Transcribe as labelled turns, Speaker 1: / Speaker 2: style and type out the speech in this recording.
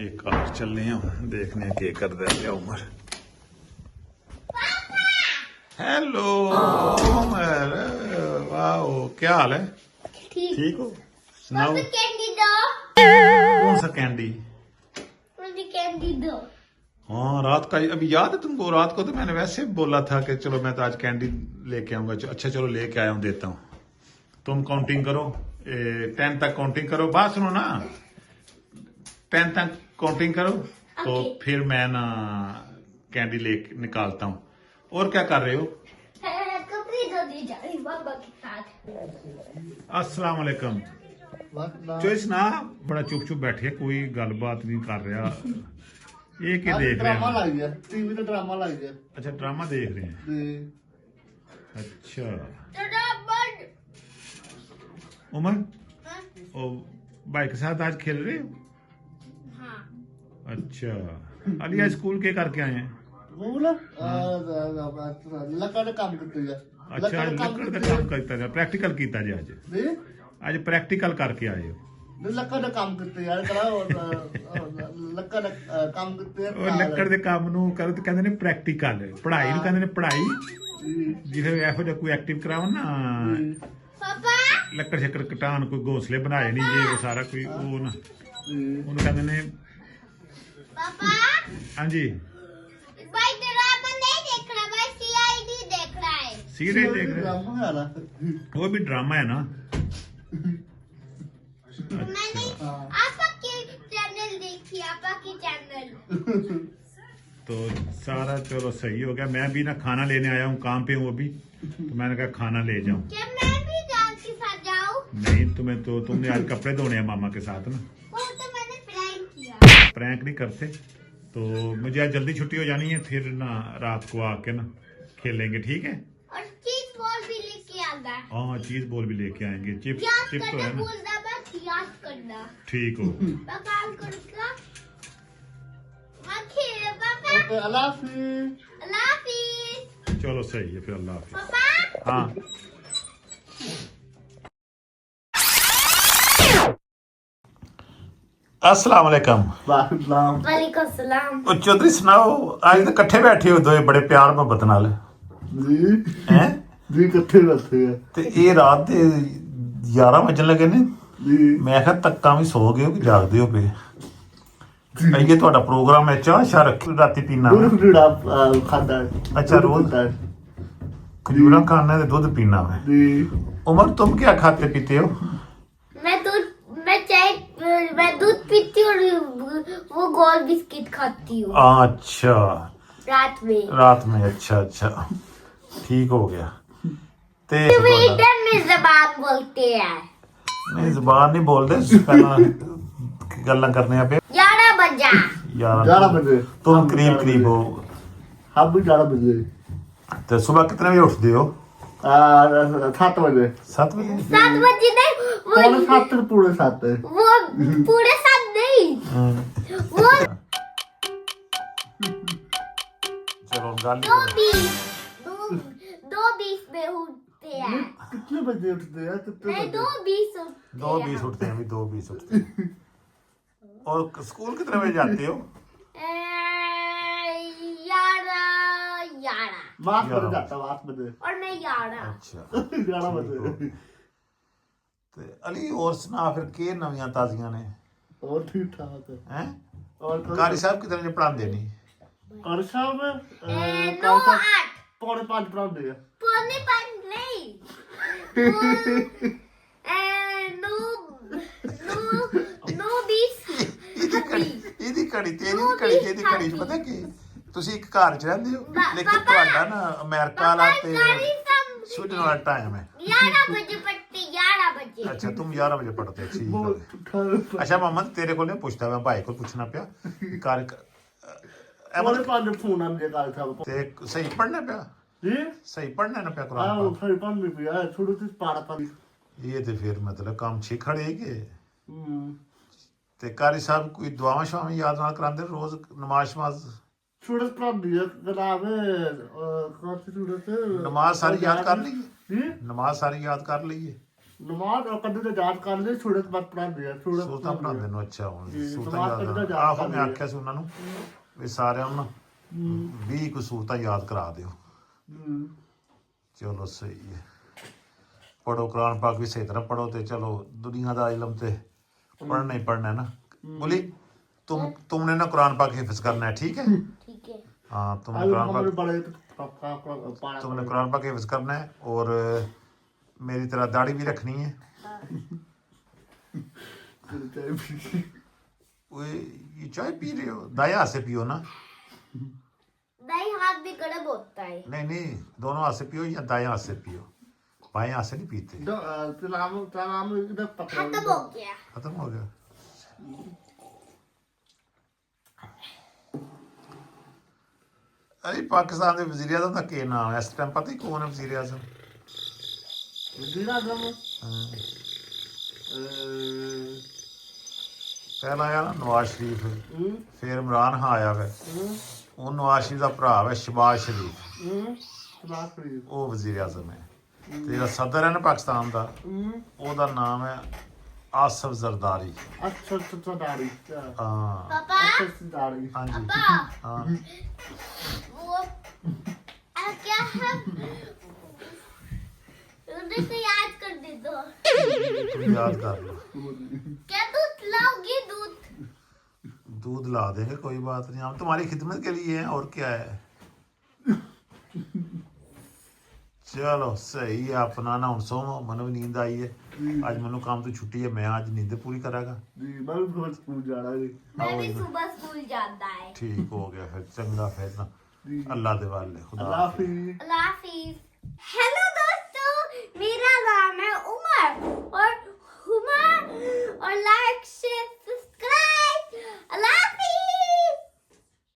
Speaker 1: ये कार चलने देखने के कर दे उमर। हेलो उमर, वाह क्या हाल है? ठीक हो? सुनाओ।
Speaker 2: कैंडी दो।
Speaker 1: कौन सा कैंडी?
Speaker 2: मुझे कैंडी दो।
Speaker 1: हाँ रात का अभी याद है तुमको? रात को तो मैंने वैसे बोला था कि चलो मैं तो आज कैंडी लेके आऊंगा। अच्छा चलो लेके आया हूँ, देता हूँ। तुम काउंटिंग करो, 10 तक काउंटिंग करो। बात सुनो ना, 10 तक काउंटिंग करो तो फिर मैं ना कैंडी ले निकालता हूँ। और क्या कर रहे हो?
Speaker 2: कपड़े धोने जा रही पापा के साथ।
Speaker 1: अस्सलाम वालेकुम। चॉइस ना बड़ा चुप चुप बैठे, कोई गलबात नहीं कर रहा। ये क्या देख रहे हैं?
Speaker 3: टीवी ਤੇ ਡਰਾਮਾ ਲੱਗ ਗਿਆ।
Speaker 1: अच्छा ड्रामा देख रहे हैं। अच्छा उमर, ओ भाई के साथ आज खेल रहे हो?
Speaker 2: हाँ।
Speaker 1: अच्छा अली आज स्कूल के करके आए हैं?
Speaker 3: ਉਹ ਨਾ ਲੱਕੜ ਦਾ ਕੰਮ ਕਰਦੀ ਆ।
Speaker 1: अच्छा आज लकड़ का काम करता है, प्रैक्टिकल कीता जी आज?
Speaker 3: ਨਹੀਂ
Speaker 1: आज प्रैक्टिकल करके आए हो?
Speaker 3: ਲੱਕੜ ਦਾ ਕੰਮ ਕਰਦੀ ਆ। ਕਰਾ ਲੱਕੜ ਦਾ ਕੰਮ ਕਰਦੀ ਆ।
Speaker 1: ਉਹ ਲੱਕੜ ਦੇ ਕੰਮ ਨੂੰ ਕਰੋ ਤੇ ਕਹਿੰਦੇ ਨੇ ਪ੍ਰੈਕਟੀਕਲ, ਪੜ੍ਹਾਈ ਨੂੰ ਕਹਿੰਦੇ ਨੇ ਪੜ੍ਹਾਈ। ਜਿਹੇ ਇਹੋ ਜਿਹਾ ਕੋਈ ਐਕਟਿਵ ਕਰਾਓ ਨਾ,
Speaker 2: पापा
Speaker 1: ਲੱਕੜ ਛੱਕੜ ਕਟਾਣ, ਕੋਈ ਘੋਂਸਲੇ ਬਣਾਏ ਨਹੀਂ ਜੇ ਉਹ ਸਾਰਾ ਕੋਈ ਉਹ ਨਾ ਉਹਨੂੰ ਕਹਿੰਦੇ ਨੇ।
Speaker 2: पापा
Speaker 1: ਹਾਂਜੀ
Speaker 2: भाई ड्रामा नहीं देख रहा, भाई सीआईडी देख रहा है।
Speaker 1: सीरियल देख रहे हो?
Speaker 3: ਡਰਾਮਾ ਵਾਲਾ।
Speaker 1: वो भी ड्रामा है ना।
Speaker 2: मैंने
Speaker 1: अच्छा
Speaker 2: आपा की चैनल देखी, आपा की चैनल।
Speaker 1: तो सारा चलो सही हो गया। मैं भी ना खाना लेने आया हूँ, काम पे हूँ अभी, तो मैंने कहा खाना ले जाऊं।
Speaker 2: क्या मैं भी जाल के साथ जाऊं?
Speaker 1: नहीं तुम्हें तो तुमने आज कपड़े धोने हैं मामा के साथ ना।
Speaker 2: वो तो मैंने प्रैंक किया।
Speaker 1: प्रैंक नहीं करते। तो मुझे आज जल्दी छुट्टी हो जानी है, फिर ना रात को आके ना खेलेंगे, ठीक है?
Speaker 2: और चीज बॉल भी लेके आना।
Speaker 1: हाँ चीज बॉल भी लेके आएंगे। चिप
Speaker 2: याद
Speaker 1: चिप तो
Speaker 2: करना
Speaker 1: है ना।
Speaker 2: भूलना मत, याद करना।
Speaker 1: ठीक हो।
Speaker 2: बकाल करूँगा। पापा
Speaker 3: ਓਕੇ ਅੱਲਾ ਹਾਫਿਜ਼।
Speaker 2: अल्लाह हाफिज।
Speaker 1: चलो सही है फिर, अल्लाह हाफिज।
Speaker 2: पापा
Speaker 1: हाँ अस्सलाम वालेकुम।
Speaker 3: ਵਾਹਿਗੁਰੂ।
Speaker 2: वालेकुम सलाम।
Speaker 1: ਉਹ ਚੌਧਰੀ ਸੁਣਾਓ, ਅੱਜ ਤਾਂ ਇਕੱਠੇ ਬੈਠੇ ਹੋ ਦੋਏ ਬੜੇ ਪਿਆਰ ਮੁਹੱਬਤ ਨਾਲ,
Speaker 3: ਜੀ
Speaker 1: ਹੈ?
Speaker 3: ਜੀ ਇਕੱਠੇ ਬੈਠੇ ਆ।
Speaker 1: ਤੇ ਇਹ ਰਾਤ ਦੇ 11 ਵਜਣ ਲੱਗੇ ਨੇ।
Speaker 3: ਜੀ
Speaker 1: ਮੈਂ ਕਿਹਾ ਤੱਕਾਂ ਵੀ ਸੋ ਗਏ ਹੋ ਕਿ ਜਾਗਦੇ ਹੋ ਪਏ? ਇਹ ਤੁਹਾਡਾ ਪ੍ਰੋਗਰਾਮ ਹੈ, ਚਾਹ ਸ਼ਾਹ ਰੱਖੀ ਰਾਤੀ ਪੀਣਾ?
Speaker 3: ਦੁੱਧ ਜਿਹੜਾ ਖਾਂਦਾ ਹੈ।
Speaker 1: अच्छा, रोज?
Speaker 3: ਪੀਂਦਾ ਹੈ।
Speaker 1: खजूरा खाना है, दूध पीना है।
Speaker 3: ਜੀ
Speaker 1: उमर तुम क्या खाते पीते हो?
Speaker 2: मैं दूध पीती हूँ और वो गोल बिस्किट खाती हूँ
Speaker 1: अच्छा
Speaker 2: रात में।
Speaker 1: रात में। अच्छा अच्छा ठीक हो गया। ते
Speaker 2: ट्विटर में जबान बोलते हैं।
Speaker 1: नहीं जुबान नहीं बोलते, पहला गल्लां करने पे
Speaker 2: 11 बजा।
Speaker 3: 11 बजे।
Speaker 1: तुम करीब करीब हो।
Speaker 3: हम भी 11 बजे।
Speaker 1: तो सुबह कितने बजे उठते हो?
Speaker 3: 7 बजे।
Speaker 1: 7 बजे?
Speaker 2: 7 बजे नहीं,
Speaker 3: पौने 7 पूरे 7 है।
Speaker 2: वो पूरे 7 नहीं, वो
Speaker 1: चलो गाली
Speaker 2: 2:20 में उठते हैं।
Speaker 3: कितने बजे उठते हैं? कितने
Speaker 2: नहीं
Speaker 3: बजे?
Speaker 2: 2:20 उठते
Speaker 1: 2:20 उठते हैं, अभी 2:20 उठते हैं। और स्कूल कितने बजे जाते हो?
Speaker 2: 11।
Speaker 3: मार्च बजे जाता हूँ, 8 बजे।
Speaker 2: और मैं 11।
Speaker 1: अच्छा
Speaker 3: 11 बजे।
Speaker 1: ते अली और सुना फिर के नवियां ताजियां ने?
Speaker 3: और ठीक ठाक है।
Speaker 1: हैं?
Speaker 3: और
Speaker 1: कारी साहब कितने ने पढ़ाते नहीं?
Speaker 3: और शाम में
Speaker 2: 9 8
Speaker 3: पौने 5 पढ़ाते हैं।
Speaker 2: पौने 5 नहीं, 9:20।
Speaker 1: ਇਹਦੀ ਕੜੀ ਤੇਰੀ ਕੜੀ ਚ ਪਤਾ ਕੀ, ਤੁਸੀਂ ਇੱਕ ਘਰ ਚ ਰਹਿੰਦੇ ਹੋ ਲੇਕਿਨ ਤੁਹਾਡਾ ਨਾ ਅਮਰੀਕਾ ਵਾਲਾ ਤੇ स्वीडन वाला टाइम है।
Speaker 2: 11 बजे पढ़ते, 11 बजे।
Speaker 1: अच्छा तुम 11 बजे पढ़ते हो, ठीक
Speaker 3: वो
Speaker 1: है।
Speaker 3: ठीक
Speaker 1: अच्छा मोहम्मद तेरे को नहीं पूछता, मैं भाई को पूछना पिया कार
Speaker 3: पौने 5 फोन आने का था।
Speaker 1: ते सही पढ़ना पिया?
Speaker 3: जी
Speaker 1: सही पढ़ना ना पिया
Speaker 3: हां
Speaker 1: कुरान
Speaker 3: वो फिर पढ़ भी पिया थोड़ी सी पारा पर।
Speaker 1: ये ते फिर मतलब काम छे खड़े के ते कारी साहब कोई दुआवां शवां याद ना करांदे रोज नमाज शमाज?
Speaker 3: सूरत पढ़ दिया जनाब कौन सी सूरत है?
Speaker 1: नमाज सारी याद कर ली?
Speaker 3: जी
Speaker 1: नमाज सारी याद कर ली है?
Speaker 3: ਨਮਾਜ਼ ਔਰ ਕਦੇ ਤੇ ਯਾਦ ਕਰ ਲਈ ਸੂਰਤ ਮਤ ਪੜਾਉਂਦੇ ਆ
Speaker 1: ਸੂਰਤਾਂ ਬਣਾਉਂਦੇ ਨੂੰ ਅੱਛਾ ਹੁਣ
Speaker 3: ਜੀ,
Speaker 1: ਸੂਰਤਾਂ
Speaker 3: ਨਮਾਜ਼ ਪੜ੍ਹਦਾ
Speaker 1: ਯਾਦ
Speaker 3: ਯਾਦ
Speaker 1: ਆਹੋ
Speaker 3: ਕਰ
Speaker 1: ਮੈਂ
Speaker 3: ਲਈ।
Speaker 1: ਆਖਿਆ ਸੀ ਉਹਨਾਂ ਨੂੰ ਵੀ ਸਾਰਿਆਂ ਨੂੰ 20 ਕੁ ਸੂਰਤਾਂ ਯਾਦ ਕਰਾ ਦਿਓ ਚਲੋ ਸਹੀ ਹੈ पढ़ो कुरान पाक भी सही तरह पढ़ो तो चलो दुनिया का इल्म ते पढ़ना ही पढ़ना है ना बोली तुमने ना कुरान पाक हिफ्ज करना है ठीक है
Speaker 2: ठीक है
Speaker 1: हाँ तुमने कुरान पाक हिफ्ज करना है और मेरी तरह दाढ़ी भी रखनी है ये चाय पी रहे हो दाएं हाथ से पियो ना
Speaker 2: दाई हाथ भी कड़ब होता है
Speaker 1: नहीं दोनों हाथ से पियो या दाएं हाथ से पियो बाएं हाथ से नहीं पीते
Speaker 2: खत्म हो गया
Speaker 1: खत्म हो गया अरे पाकिस्तान के वजीर आजम का क्या नाम है इस टाइम पता ही कौन है वजीर आजम पहला आया ना नवाज शरीफ फिर इमरान खान आया वे वो नवाज शरीफ का भरा है शहबाज शरीफ वो वजीर आजम है ਤੇ ਜਿਹੜਾ ਸਦਰ ਹੈ ਨਾ ਪਾਕਿਸਤਾਨ ਦਾ ਉਹਦਾ ਨਾਮ ਹੈ ਆਸਫ ਜ਼ਰਦਾਰੀ
Speaker 3: अच्छा दाढ़ी
Speaker 1: ਹਾਂ
Speaker 2: पापा
Speaker 3: दाढ़ी
Speaker 1: ਹਾਂਜੀ
Speaker 2: पापा
Speaker 1: ਹਾਂ
Speaker 2: वो क्या है उधर से याद कर दे दो
Speaker 1: तुम याद कर लो
Speaker 2: क्या दूध लाओगी दूध
Speaker 1: दूध ला देंगे कोई बात नहीं हम तुम्हारी खिदमत के लिए हैं और क्या है चलो सही है अपना ना हूँ सोवो मन भी नींद आई है आज मैनू काम तो छुट्टी है मैं आज नींद पूरी करागा
Speaker 3: जी मैं भी स्कूल जाना जी
Speaker 2: मैं भी सुबह स्कूल जाता है
Speaker 1: ठीक हो गया फिर चंगा फिर ना अल्लाह दे वाले खुदा
Speaker 3: अल्लाह
Speaker 1: हाफिज़।
Speaker 3: हाफिज़
Speaker 2: अल्लाह हाफिज़। हेलो दोस्तों मेरा नाम है उमर और हुमा और लाइक शेयर